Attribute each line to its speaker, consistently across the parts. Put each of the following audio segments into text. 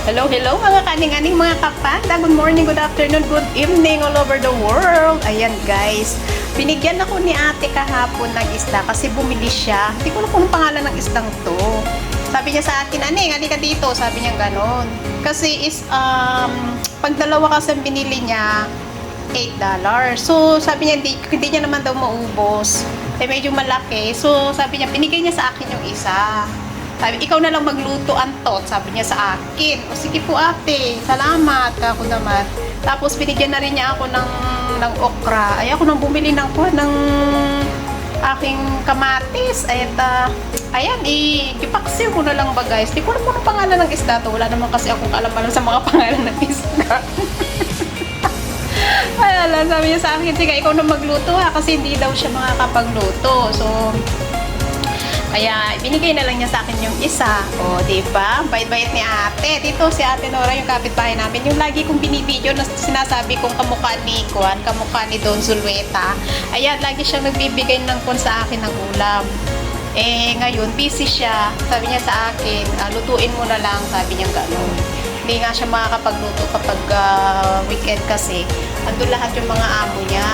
Speaker 1: Hello, hello mga kaning-aning mga kapanda. Good morning, good afternoon, good evening all over the world. Ayan guys, binigyan ako ni ate kahapon ng isda kasi bumili siya. Hindi ko alam kung anong pangalan ng isdang to. Sabi niya sa akin, Aning, halika dito. Sabi niya ganon. Kasi pag dalawa kasi binili niya, $8. So, sabi niya, hindi niya naman daw maubos. Eh, medyo malaki. So, sabi niya, binigay niya sa akin yung isa. Sabi, ikaw na lang magluto, Antot. Sabi niya sa akin. O, sige po ate. Salamat. Ako naman. Tapos, binigyan na rin niya ako ng okra. Ay, ako nang bumili ng aking kamatis. Ayan, ipaksiw ko na lang ba guys. Di ko alam kung anong pangalan ng isda to. Wala naman kasi akong kaalam-alam sa mga pangalan ng isda. Ay, alam, sabi niya sa akin, sige, ikaw na magluto ha, kasi hindi daw siya makakapagluto. So, kaya, binigay na lang niya sa akin yung isa. O, diba? Bait-bait ni ate. Dito, si ate Nora, yung kapitbahay namin, yung lagi kong binibideo na sinasabi kong kamukha ni Juan, kamukha ni Don Zulueta. Ayan, lagi siyang nagbibigay ng sa akin ng ulam. Eh, ngayon, busy siya. Sabi niya sa akin, lutuin mo na lang, sabi niya gano'n. Hindi nga siya makakapagluto kapag weekend kasi andun lahat yung mga amo niya.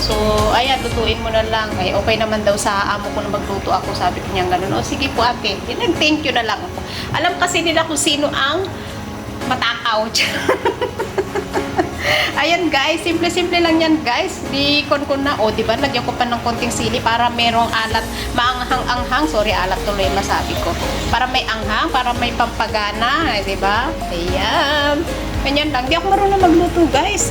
Speaker 1: So, ayan, lutuin mo na lang. Ay, okay naman daw sa amo ko na magluto ako. Sabi ko niya gano'n. O, sige po ate. Thank you na lang ako. Alam kasi nila kung sino ang matakaw. Ayan guys, simple-simple lang yan guys. Di kon na. O, diba? Lagyan ko pa ng konting sili para merong alat, maanghang-anghang. Sorry, alat tuloy masabi ko. Para may anghang, para may pampagana. Diba? Ayan. Ganyan lang. Di ako marunong magluto guys.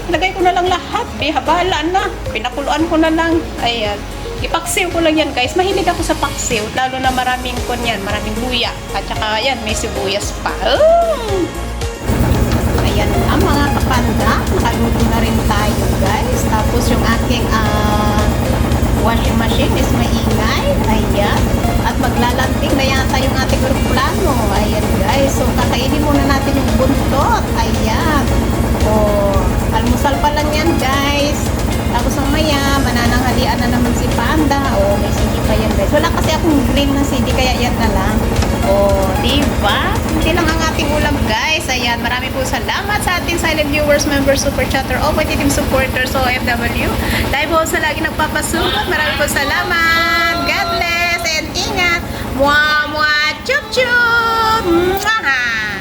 Speaker 1: Lagay ko na lang lahat. Bahala na. Pinakuluan ko na lang. Ayan. Ipaksiw ko lang yan guys. Mahilig ako sa paksiw. Lalo na maraming yan. Maraming luya. At saka yan, may sibuyas pa. Oh! Ayan ang mga kapanda. Nakaluto na rin tayo guys. Tapos yung aking washing machine is maingay. Ayan. At maglalanting na yata yung ating aeroplano. Ayan guys. So kakainin muna natin yung buntot. Ayan. O, almusal pa lang yan guys. Tapos mamaya, manananghalian na naman si Panda. O, may CD pa yan guys. Wala kasi akong green na CD, kaya yan na lang. O, diba? Hindi lang ang ating ulam guys. Ayan, marami po salamat sa ating silent viewers, members, super chatter, OPT team supporters, OFW. Dahil po sa lagi nagpapasugot, marami po salamat. God bless and ingat. Mwah, mwah, chup, chup. Mwah!